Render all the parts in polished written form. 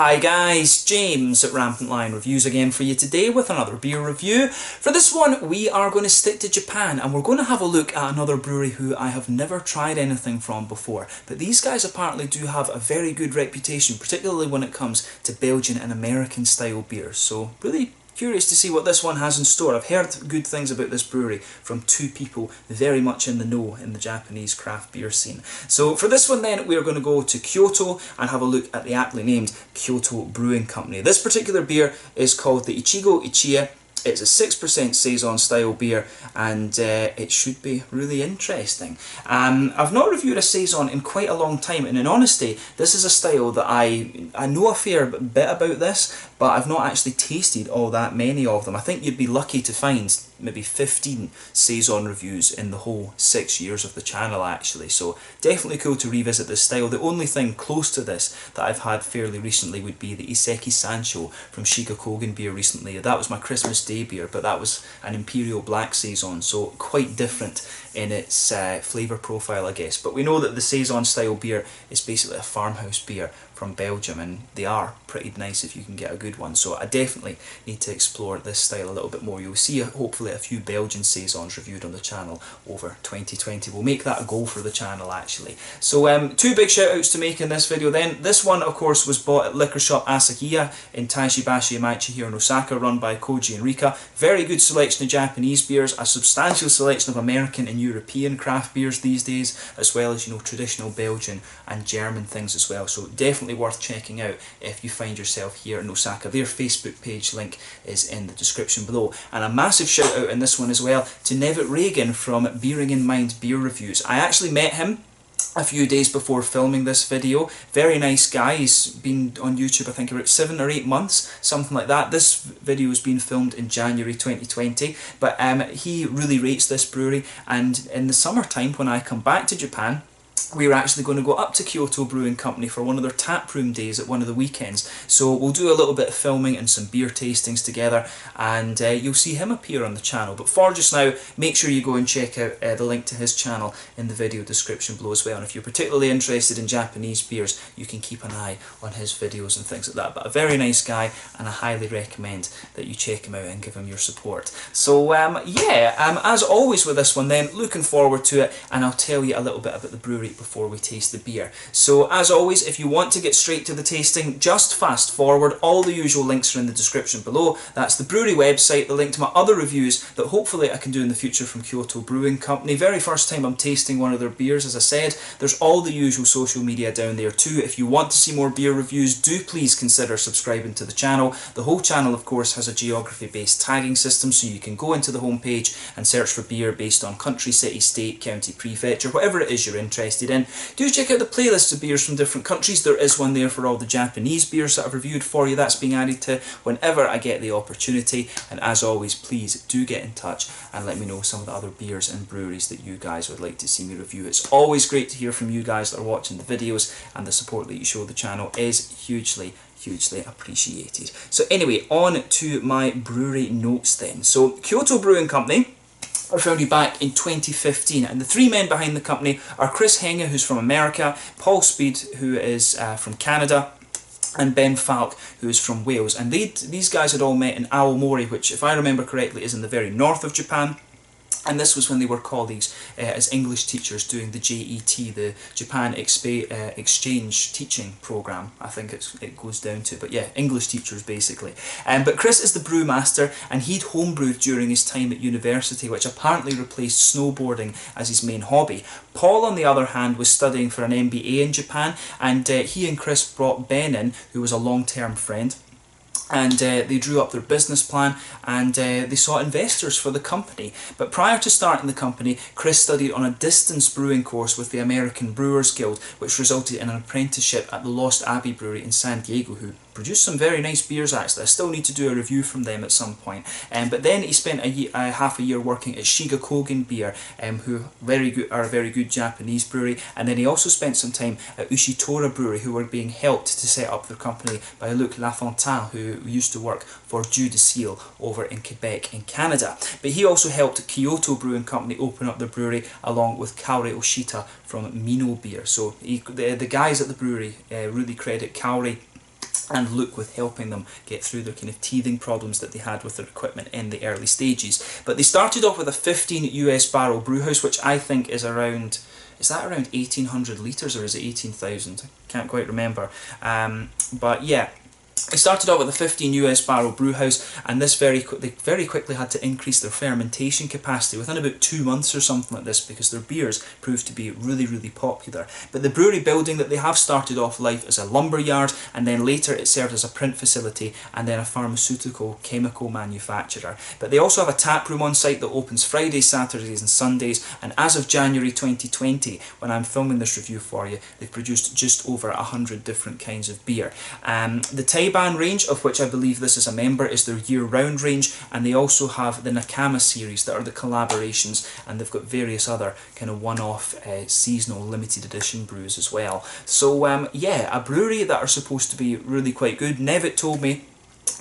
Hi guys, James at Rampant Lion Reviews again for you today with another beer review. For this one we are going to stick to Japan and we're going to have a look at another brewery who I have never tried anything from before. But these guys apparently do have a very good reputation, particularly when it comes to Belgian and American style beers. So really curious to see what this one has in store. I've heard good things about this brewery from two people very much in the know in the Japanese craft beer scene. So for this one then, we're going to go to Kyoto and have a look at the aptly named Kyoto Brewing Company. This particular beer is called the Ichigo Ichie. It's a 6% Saison style beer and it should be really interesting. I've not reviewed a Saison in quite a long time, and in honesty this is a style that I know a fair bit about this, but I've not actually tasted all that many of them. I think you'd be lucky to find maybe 15 Saison reviews in the whole 6 years of the channel actually, so definitely cool to revisit this style. The only thing close to this that I've had fairly recently would be the Iseki Sancho from Shiga Beer recently. That was my Christmas Day beer, but that was an Imperial Black Saison, so quite different in its flavour profile I guess. But we know that the Saison style beer is basically a farmhouse beer from Belgium, and they are pretty nice if you can get a good one, so I definitely need to explore this style a little bit more. You'll see hopefully a few Belgian Saisons reviewed on the channel over 2020. We'll make that a goal for the channel actually. So two big shout outs to make in this video then. This one of course was bought at liquor shop Asahiya in Taishibashi Yamaichi here in Osaka, run by Koji and Rika. Very good selection of Japanese beers, a substantial selection of American and European craft beers these days, as well as, you know, traditional Belgian and German things as well, so definitely worth checking out if you find yourself here in Osaka. Their Facebook page link is in the description below. And a massive shout out in this one as well to Nevitt Reagan from Bearing in Mind Beer Reviews. I actually met him a few days before filming this video. Very nice guy. He's been on YouTube I think about 7 or 8 months, something like that. This video has been filmed in January 2020, but he really rates this brewery, and in the summertime when I come back to Japan we're actually going to go up to Kyoto Brewing Company for one of their tap room days at one of the weekends. So we'll do a little bit of filming and some beer tastings together, and you'll see him appear on the channel. But for just now, make sure you go and check out the link to his channel in the video description below as well. And if you're particularly interested in Japanese beers, you can keep an eye on his videos and things like that. But a very nice guy, and I highly recommend that you check him out and give him your support. So as always with this one then, looking forward to it, and I'll tell you a little bit about the brewery before we taste the beer. So as always, if you want to get straight to the tasting, just fast forward. All the usual links are in the description below. That's the brewery website, the link to my other reviews that hopefully I can do in the future from Kyoto Brewing Company. Very first time I'm tasting one of their beers, as I said. There's all the usual social media down there too. If you want to see more beer reviews, do please consider subscribing to the channel. The whole channel of course has a geography based tagging system, so you can go into the homepage and search for beer based on country, city, state, county, prefecture, whatever it is you're interested in. Do check out the playlist of beers from different countries. There is one there for all the Japanese beers that I've reviewed for you. That's being added to whenever I get the opportunity. And as always, please do get in touch and let me know some of the other beers and breweries that you guys would like to see me review. It's always great to hear from you guys that are watching the videos, and the support that you show the channel is hugely appreciated. So anyway, on to my brewery notes then. So Kyoto Brewing Company are founded back in 2015, and the three men behind the company are Chris Henge, who's from America, Paul Speed, who is from Canada, and Ben Falk, who is from Wales. And these guys had all met in Aomori, which if I remember correctly is in the very north of Japan. And this was when they were colleagues as English teachers doing the JET, the Japan Exchange Teaching Programme, I think it goes down to. But yeah, English teachers basically. But Chris is the brewmaster, and he'd homebrewed during his time at university, which apparently replaced snowboarding as his main hobby. Paul, on the other hand, was studying for an MBA in Japan, and he and Chris brought Ben in, who was a long-term friend. And they drew up their business plan, and they sought investors for the company. But prior to starting the company, Chris studied on a distance brewing course with the American Brewers Guild, which resulted in an apprenticeship at the Lost Abbey Brewery in San Diego, who produced some very nice beers actually. I still need to do a review from them at some point. But then he spent half a year working at Shiga Beer, who are a very good Japanese brewery. And then he also spent some time at Ushitora Brewery, who were being helped to set up their company by Luc Lafontaine, who used to work for Dieu de Ciel over in Quebec in Canada. But he also helped Kyoto Brewing Company open up their brewery along with Kaori Oshita from Mino Beer. So the guys at the brewery really credit Kaori and Luke with helping them get through their kind of teething problems that they had with their equipment in the early stages. But they started off with a 15 US barrel brewhouse, which I think is around, is that around 1800 litres or is it 18,000? I can't quite remember. But yeah. They started out with a 15 US barrel brewhouse, and this they very quickly had to increase their fermentation capacity within about 2 months or something like this, because their beers proved to be really, really popular. But the brewery building that they have started off life as a lumber yard, and then later it served as a print facility and then a pharmaceutical chemical manufacturer. But they also have a tap room on site that opens Fridays, Saturdays and Sundays, and as of January 2020, when I'm filming this review for you, they've produced just over 100 different kinds of beer. The Taiban range, of which I believe this is a member, is their year-round range, and they also have the Nakama series that are the collaborations, and they've got various other kind of one-off seasonal limited edition brews as well. So yeah, a brewery that are supposed to be really quite good. Nevitt told me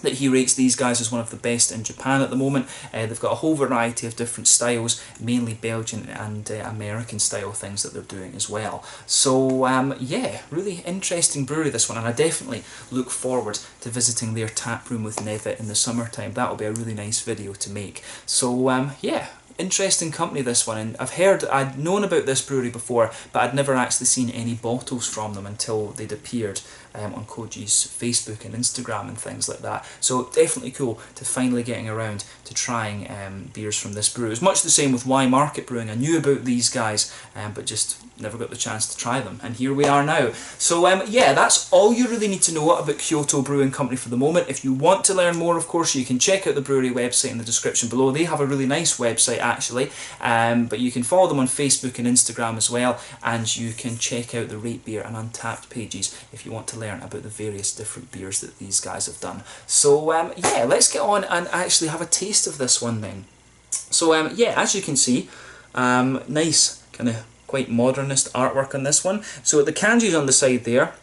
that he rates these guys as one of the best in Japan at the moment. They've got a whole variety of different styles, mainly Belgian and American style things that they're doing as well. So yeah, really interesting brewery this one, and I definitely look forward to visiting their tap room with Nevitt in the summertime. That'll be a really nice video to make. So yeah, interesting company this one, and I'd known about this brewery before, but I'd never actually seen any bottles from them until they'd appeared on Koji's Facebook and Instagram and things like that. So definitely cool to finally getting around to trying beers from this brewery. It was much the same with Y Market Brewing. I knew about these guys, but just never got the chance to try them, and here we are now. So yeah, that's all you really need to know about Kyoto Brewing Company for the moment. If you want to learn more, of course, you can check out the brewery website in the description below. They have a really nice website actually, but you can follow them on Facebook and Instagram as well, and you can check out the Rate Beer and Untappd pages if you want to learn about the various different beers that these guys have done. So yeah, let's get on and actually have a taste of this one then. So yeah, as you can see, nice kind of quite modernist artwork on this one. So the kanji's on the side there,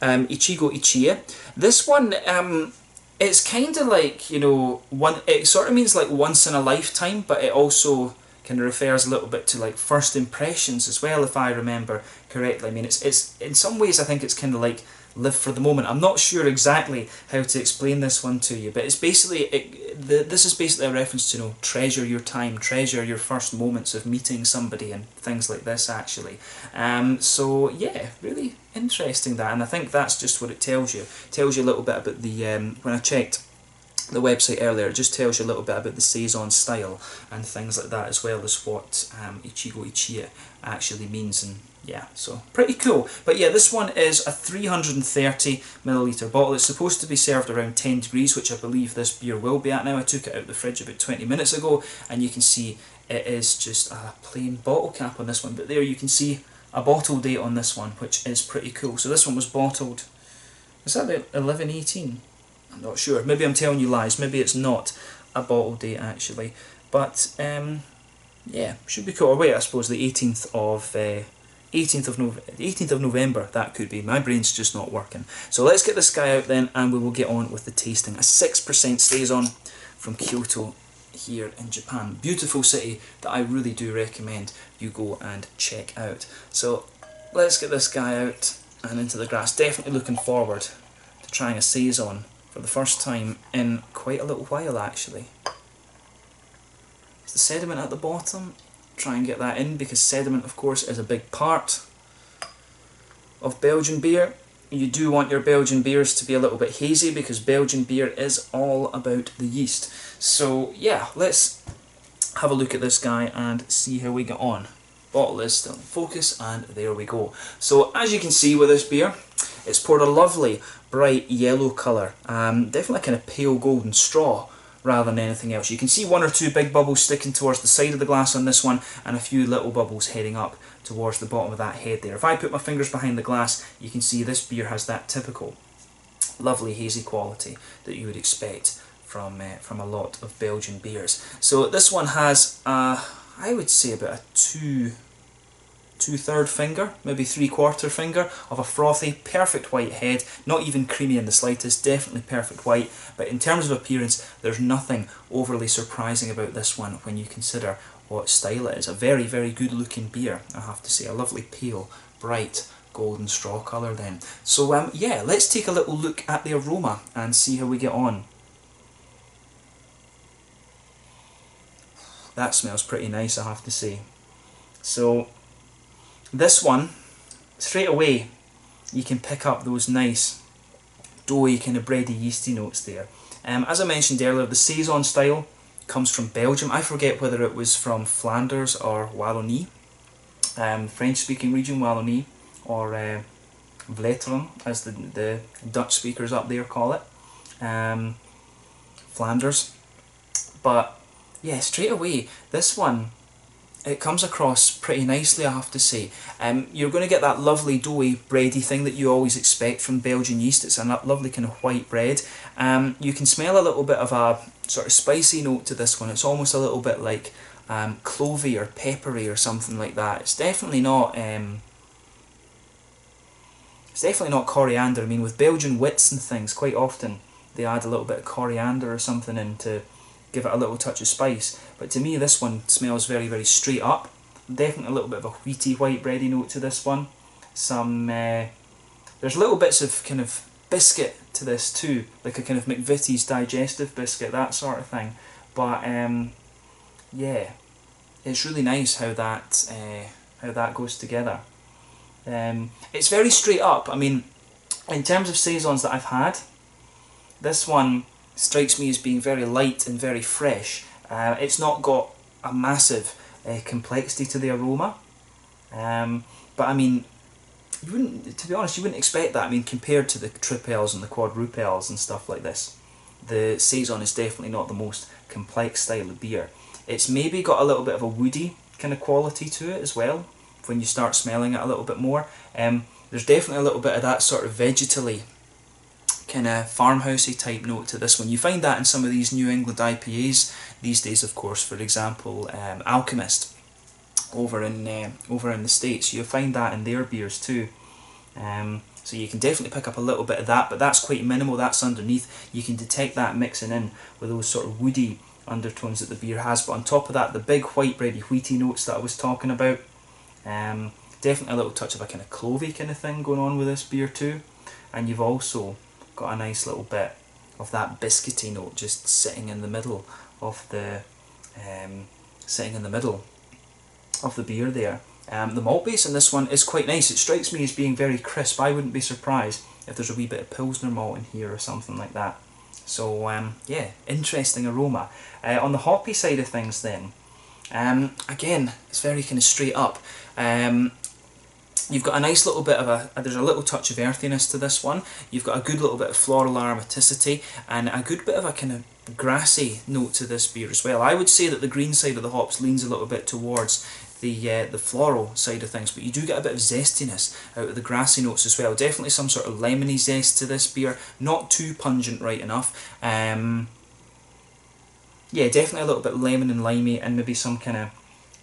Ichigo Ichie. This one, it's kind of like, you know, it sort of means like once in a lifetime, but it also kind of refers a little bit to like first impressions as well, if I remember correctly. I mean, it's in some ways I think it's kind of like live for the moment. I'm not sure exactly how to explain this one to you, but it's basically this is basically a reference to, you know, treasure your time, treasure your first moments of meeting somebody and things like this actually. So yeah, really interesting that, and I think that's just what it tells you. It tells you a little bit about the when I checked the website earlier, it just tells you a little bit about the Saison style and things like that, as well as what Ichigo Ichie actually means. And yeah, so pretty cool. But yeah, this one is a 330ml bottle. It's supposed to be served around 10 degrees, which I believe this beer will be at now. I took it out of the fridge about 20 minutes ago, and you can see it is just a plain bottle cap on this one. But there you can see a bottle date on this one, which is pretty cool. So this one was bottled, is that about 11/18? I'm not sure. Maybe I'm telling you lies. Maybe it's not a bottle date actually. But yeah, should be cool. Or wait, I suppose the 18th of November, that could be. My brain's just not working. So let's get this guy out then, and we will get on with the tasting. A 6% Saison from Kyoto here in Japan. Beautiful city that I really do recommend you go and check out. So let's get this guy out and into the grass. Definitely looking forward to trying a Saison for the first time in quite a little while actually. Is the sediment at the bottom? Try and get that in, because sediment of course is a big part of Belgian beer. You do want your Belgian beers to be a little bit hazy, because Belgian beer is all about the yeast. So yeah, let's have a look at this guy and see how we get on. Bottle is still in focus, and there we go. So as you can see with this beer, it's poured a lovely bright yellow colour, definitely kind of pale golden straw rather than anything else. You can see one or two big bubbles sticking towards the side of the glass on this one, and a few little bubbles heading up towards the bottom of that head there. If I put my fingers behind the glass, you can see this beer has that typical lovely hazy quality that you would expect from a lot of Belgian beers. So this one has, I would say, about a two-third finger, maybe three-quarter finger of a frothy, perfect white head, not even creamy in the slightest, definitely perfect white. But in terms of appearance, there's nothing overly surprising about this one when you consider what style it is. A very, very good looking beer, I have to say. A lovely, pale, bright, golden straw colour then. So yeah, let's take a little look at the aroma and see how we get on. That smells pretty nice, I have to say. So this one, straight away, you can pick up those nice doughy kind of bready yeasty notes there. As I mentioned earlier, the Saison style comes from Belgium. I forget whether it was from Flanders or Wallonie, French-speaking region, Wallonie, or Vleteren, as the Dutch speakers up there call it, Flanders. But yeah, straight away, this one, it comes across pretty nicely, I have to say. You're going to get that lovely doughy bready thing that you always expect from Belgian yeast. It's a lovely kind of white bread. You can smell a little bit of a sort of spicy note to this one. It's almost a little bit like clovey or peppery or something like that. It's definitely not coriander. I mean, with Belgian wits and things, quite often they add a little bit of coriander or something in to give it a little touch of spice. But to me, this one smells very, very straight up. Definitely a little bit of a wheaty white bready note to this one. There's little bits of kind of biscuit to this too, like a kind of McVitie's digestive biscuit, that sort of thing. But yeah, it's really nice how that goes together. It's very straight up. I mean, in terms of Saisons that I've had, this one strikes me as being very light and very fresh. It's not got a massive complexity to the aroma, but I mean, to be honest, you wouldn't expect that. I mean, compared to the tripels and the quadrupels and stuff like this, the Saison is definitely not the most complex style of beer. It's maybe got a little bit of a woody kind of quality to it as well when you start smelling it a little bit more. There's definitely a little bit of that sort of vegetally kind of farmhousey type note to this one. You find that in some of these New England IPAs these days, of course. For example, Alchemist over in the States, you'll find that in their beers too. So you can definitely pick up a little bit of that, but that's quite minimal. That's underneath. You can detect that mixing in with those sort of woody undertones that the beer has. But on top of that, the big white bready wheaty notes that I was talking about. Definitely a little touch of a kind of clovey kind of thing going on with this beer too. And you've also got a nice little bit of that biscuity note just sitting in the middle of the beer there. The malt base in this one is quite nice. It strikes me as being very crisp. I wouldn't be surprised if there's a wee bit of Pilsner malt in here or something like that. So yeah, interesting aroma. On the hoppy side of things then, again, it's very kind of straight up. You've got a nice little bit of there's a little touch of earthiness to this one. You've got a good little bit of floral aromaticity and a good bit of a kind of grassy note to this beer as well. I would say that the green side of the hops leans a little bit towards the floral side of things, but you do get a bit of zestiness out of the grassy notes as well. Definitely some sort of lemony zest to this beer, not too pungent right enough. Yeah, definitely a little bit lemon and limey, and maybe some kind of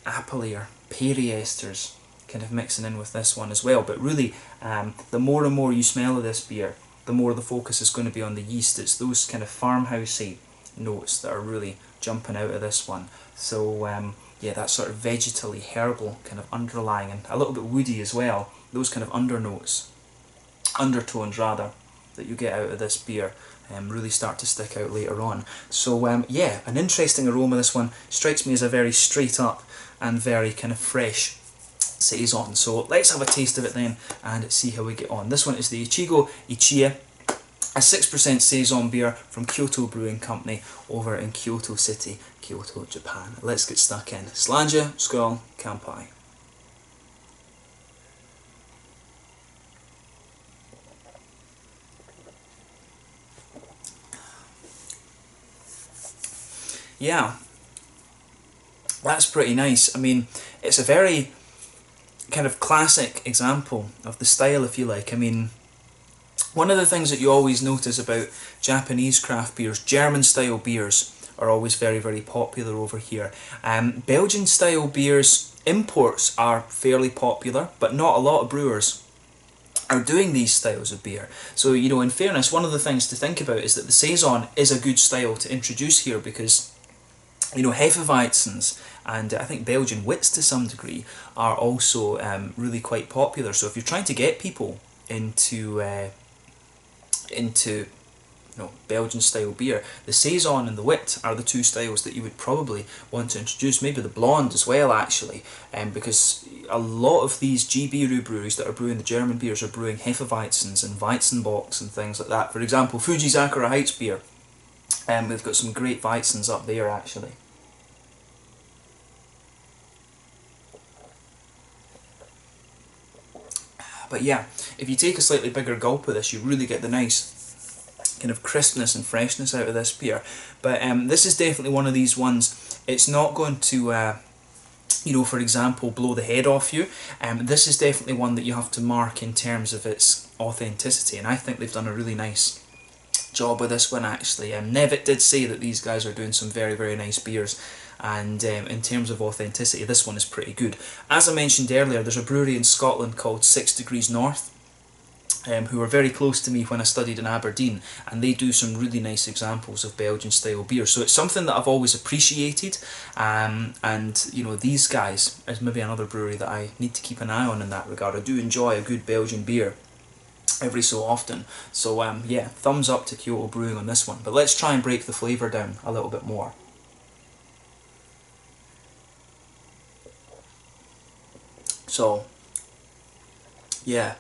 appley or peary esters kind of mixing in with this one as well. But really, the more and more you smell of this beer, the more the focus is going to be on the yeast. It's those kind of farmhousey notes that are really jumping out of this one. So yeah, that sort of vegetally herbal kind of underlying, and a little bit woody as well, those kind of undertones rather, that you get out of this beer really start to stick out later on. So yeah, an interesting aroma. This one strikes me as a very straight up and very kind of fresh Saison. So let's have a taste of it then and see how we get on. This one is the Ichigo Ichie, a 6% Saison beer from Kyoto Brewing Company over in Kyoto City, Kyoto, Japan. Let's get stuck in. Slanja, skål, kampai. Yeah, that's pretty nice. I mean, it's a very kind of classic example of the style, if you like. I mean, one of the things that you always notice about Japanese craft beers, German style beers are always very, very popular over here. Belgian style beers, imports are fairly popular, but not a lot of brewers are doing these styles of beer. So, you know, in fairness, one of the things to think about is that the Saison is a good style to introduce here because, you know, Hefeweizens and I think Belgian wits to some degree are also really quite popular. So if you're trying to get people into Belgian style beer, the Saison and the Wit are the two styles that you would probably want to introduce, maybe the Blonde as well actually, because a lot of these GBRU breweries that are brewing the German beers are brewing Hefeweizens and Weizenbocks and things like that. For example, Fujizakura Heights beer, we've got some great Weizens up there actually. But yeah, if you take a slightly bigger gulp of this, you really get the nice kind of crispness and freshness out of this beer. But this is definitely one of these ones, it's not going to for example, blow the head off you. This is definitely one that you have to mark in terms of its authenticity, and I think they've done a really nice job with this one actually. Nevitt did say that these guys are doing some very, very nice beers, and in terms of authenticity, this one is pretty good. As I mentioned earlier, there's a brewery in Scotland called 6 Degrees North, who were very close to me when I studied in Aberdeen, and they do some really nice examples of Belgian style beer. So it's something that I've always appreciated, and these guys is maybe another brewery that I need to keep an eye on in that regard. I do enjoy a good Belgian beer every so often. So yeah, thumbs up to Kyoto Brewing on this one. But let's try and break the flavour down a little bit more. So yeah,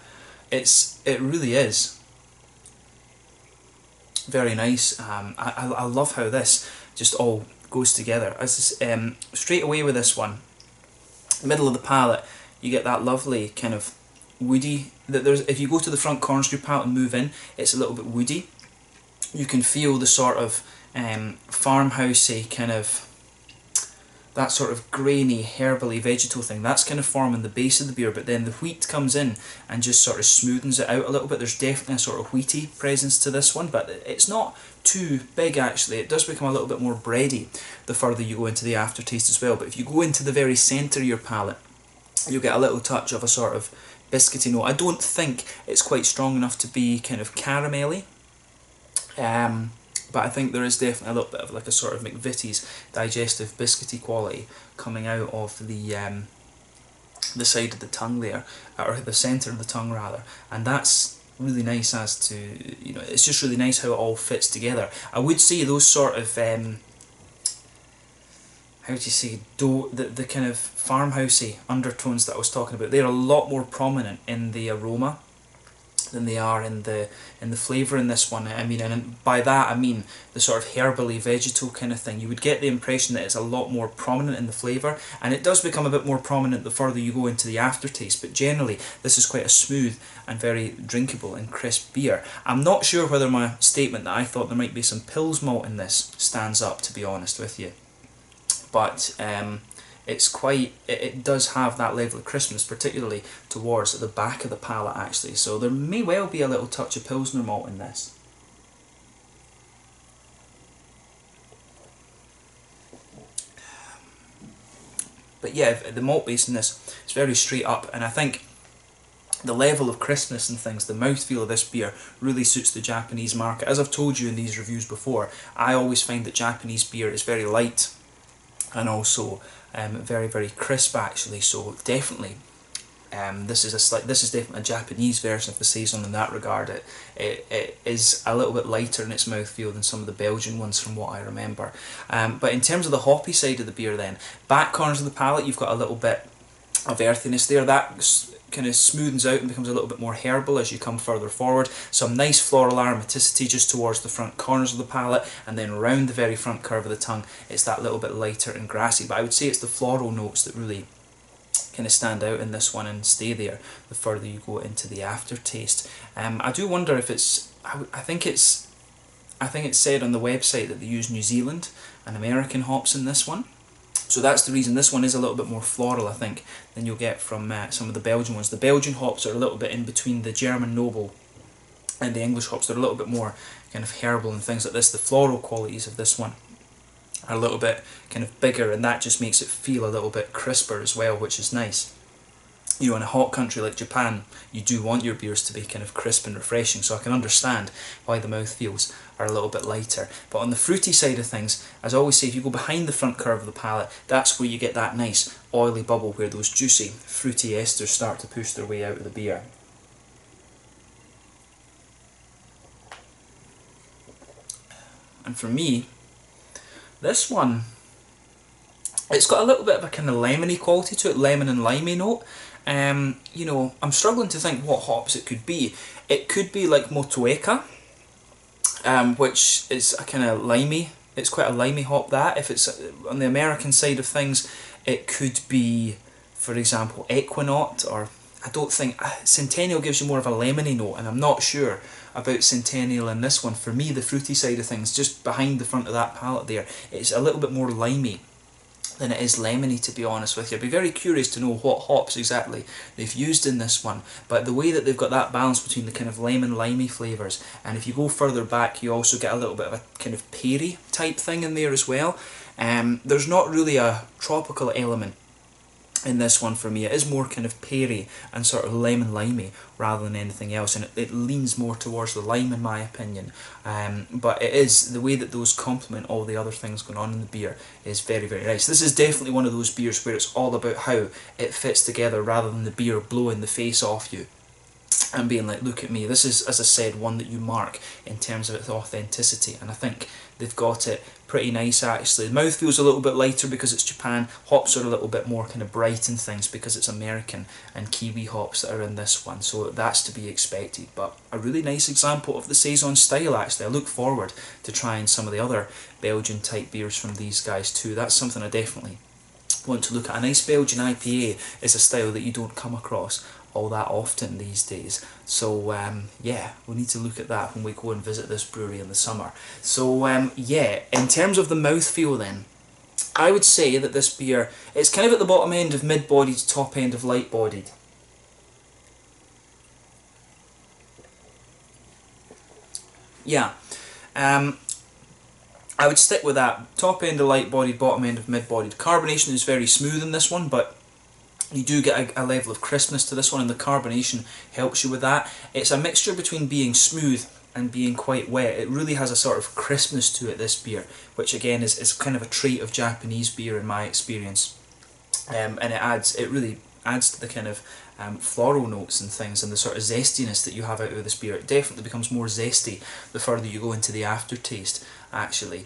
it really is very nice. I love how this just all goes together. Straight away with this one, middle of the palate, you get that lovely kind of woody. If you go to the front corners of your palate and move in, it's a little bit woody. You can feel the sort of farmhousey kind of, that sort of grainy, herbally, vegetal thing, that's kind of forming the base of the beer, but then the wheat comes in and just sort of smoothens it out a little bit. There's definitely a sort of wheaty presence to this one, but it's not too big actually. It does become a little bit more bready the further you go into the aftertaste as well, but if you go into the very centre of your palate, you'll get a little touch of a sort of biscuity note. I don't think it's quite strong enough to be kind of caramelly, but I think there is definitely a little bit of like a sort of McVitie's digestive biscuity quality coming out of the side of the tongue there, or the centre of the tongue rather, and that's really nice as to, it's just really nice how it all fits together. I would say those sort of, how would you say, the kind of farmhousey undertones that I was talking about, they're a lot more prominent in the aroma than they are in the flavour in this one. I mean, and by that I mean the sort of herbally, vegetal kind of thing. You would get the impression that it's a lot more prominent in the flavour, and it does become a bit more prominent the further you go into the aftertaste, but generally this is quite a smooth and very drinkable and crisp beer. I'm not sure whether my statement that I thought there might be some Pils malt in this stands up, to be honest with you, but it does have that level of crispness, particularly towards the back of the palate actually, so there may well be a little touch of Pilsner malt in this. But yeah, the malt base in this is very straight up, and I think the level of crispness and things, the mouthfeel of this beer really suits the Japanese market. As I've told you in these reviews before, I always find that Japanese beer is very light and also very, very crisp actually, so definitely this is definitely a Japanese version of the Saison in that regard. It is a little bit lighter in its mouthfeel than some of the Belgian ones from what I remember. But in terms of the hoppy side of the beer then, back corners of the palate you've got a little bit of earthiness there, that kind of smoothens out and becomes a little bit more herbal as you come further forward. Some nice floral aromaticity just towards the front corners of the palate, and then around the very front curve of the tongue it's that little bit lighter and grassy. But I would say it's the floral notes that really kind of stand out in this one and stay there the further you go into the aftertaste. I do wonder if it's, I think it's said on the website that they use New Zealand and American hops in this one. So that's the reason this one is a little bit more floral, I think, than you'll get from some of the Belgian ones. The Belgian hops are a little bit in between the German noble and the English hops. They're a little bit more kind of herbal and things like this. The floral qualities of this one are a little bit kind of bigger, and that just makes it feel a little bit crisper as well, which is nice. you know, in a hot country like Japan, you do want your beers to be kind of crisp and refreshing, so I can understand why the mouthfeels are a little bit lighter. But on the fruity side of things, as I always say, if you go behind the front curve of the palate, that's where you get that nice oily bubble where those juicy fruity esters start to push their way out of the beer. And for me, this one, it's got a little bit of a kind of lemony quality to it, lemon and limey note. You know, I'm struggling to think what hops it could be. It could be like Motueka, which is a kind of limey. It's quite a limey hop. That if it's on the American side of things, it could be, for example, Equinaut, or I don't think Centennial gives you more of a lemony note, and I'm not sure about Centennial in this one. For me, the fruity side of things, just behind the front of that palate there, it's a little bit more limey than it is lemony, to be honest with you. I'd be very curious to know what hops exactly they've used in this one, but the way that they've got that balance between the kind of lemon limey flavours, and if you go further back you also get a little bit of a kind of peary type thing in there as well. There's not really a tropical element in this one for me. It is more kind of peary and sort of lemon limey rather than anything else, and it leans more towards the lime in my opinion. But it is, the way that those complement all the other things going on in the beer is very, very nice. This is definitely one of those beers where it's all about how it fits together rather than the beer blowing the face off you and being like, look at me. This is, as I said, one that you mark in terms of its authenticity, and I think they've got it pretty nice actually. The mouth feels a little bit lighter because it's Japan. Hops are a little bit more kind of bright and things because it's American and Kiwi hops that are in this one, so that's to be expected. But a really nice example of the Saison style actually. I look forward to trying some of the other Belgian type beers from these guys too. That's something I definitely want to look at. A nice Belgian IPA is a style that you don't come across all that often these days, so yeah, we need to look at that when we go and visit this brewery in the summer. So yeah, in terms of the mouthfeel then, I would say that this beer, it's kind of at the bottom end of mid-bodied, top end of light-bodied. Yeah, I would stick with that. Top end of light-bodied, bottom end of mid-bodied. Carbonation is very smooth in this one, but you do get a level of crispness to this one, and the carbonation helps you with that. It's a mixture between being smooth and being quite wet. It really has a sort of crispness to it, this beer, which again is kind of a trait of Japanese beer in my experience. And it really adds to the kind of floral notes and things, and the sort of zestiness that you have out of this beer. It definitely becomes more zesty the further you go into the aftertaste actually.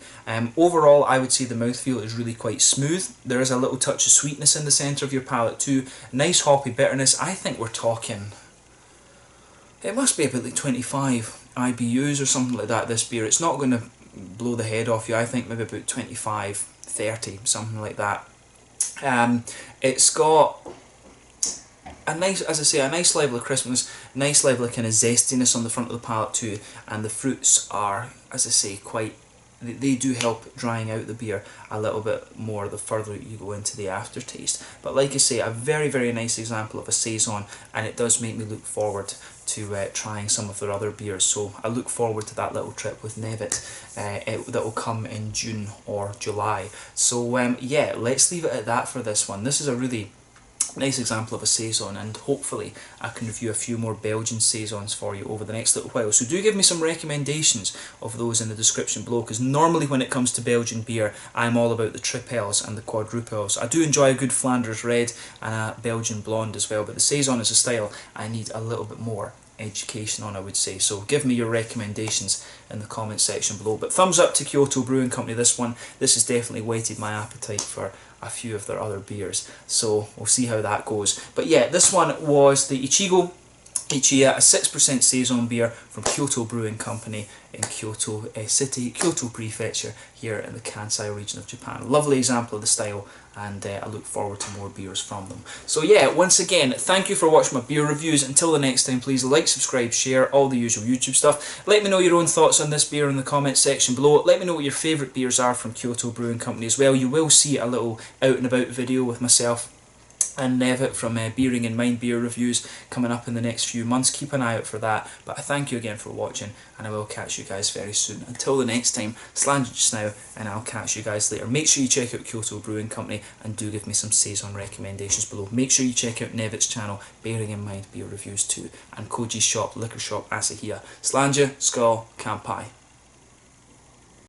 Overall, I would say the mouthfeel is really quite smooth. There is a little touch of sweetness in the centre of your palate too. Nice hoppy bitterness. I think we're talking, it must be about like 25 IBUs or something like that, this beer. It's not going to blow the head off you. I think maybe about 25, 30, something like that. It's got a nice, as I say, a nice level of crispness, nice level of kind of zestiness on the front of the palate too, and the fruits are, as I say, quite, they do help drying out the beer a little bit more the further you go into the aftertaste. But like I say, a very, very nice example of a Saison, and it does make me look forward to trying some of their other beers. So I look forward to that little trip with Nevitt that will come in June or July. So yeah, let's leave it at that for this one. This is a really nice example of a Saison, and hopefully I can review a few more Belgian Saisons for you over the next little while. So do give me some recommendations of those in the description below, because normally when it comes to Belgian beer, I'm all about the tripels and the quadrupels. I do enjoy a good Flanders Red and a Belgian Blonde as well, but the Saison is a style I need a little bit more education on, I would say. So give me your recommendations in the comment section below. But thumbs up to Kyoto Brewing Company, this one. This has definitely whetted my appetite for a few of their other beers, so we'll see how that goes. But yeah, this one was the Ichigo Ichie, a 6% Saison beer from Kyoto Brewing Company in Kyoto City, Kyoto Prefecture, here in the Kansai region of Japan. Lovely example of the style, and I look forward to more beers from them. So yeah, once again, thank you for watching my beer reviews. Until the next time, please like, subscribe, share, all the usual YouTube stuff. Let me know your own thoughts on this beer in the comment section below. Let me know what your favourite beers are from Kyoto Brewing Company as well. You will see a little out and about video with myself and Nevitt from Bearing in Mind Beer Reviews coming up in the next few months. Keep an eye out for that. But I thank you again for watching, and I will catch you guys very soon. Until the next time, Slanger just now, and I'll catch you guys later. Make sure you check out Kyoto Brewing Company, and do give me some Saison recommendations below. Make sure you check out Nevitt's channel, Bearing in Mind Beer Reviews too, and Koji's shop, Liquor Shop Asahiya. Slanger, Skål, Kampai.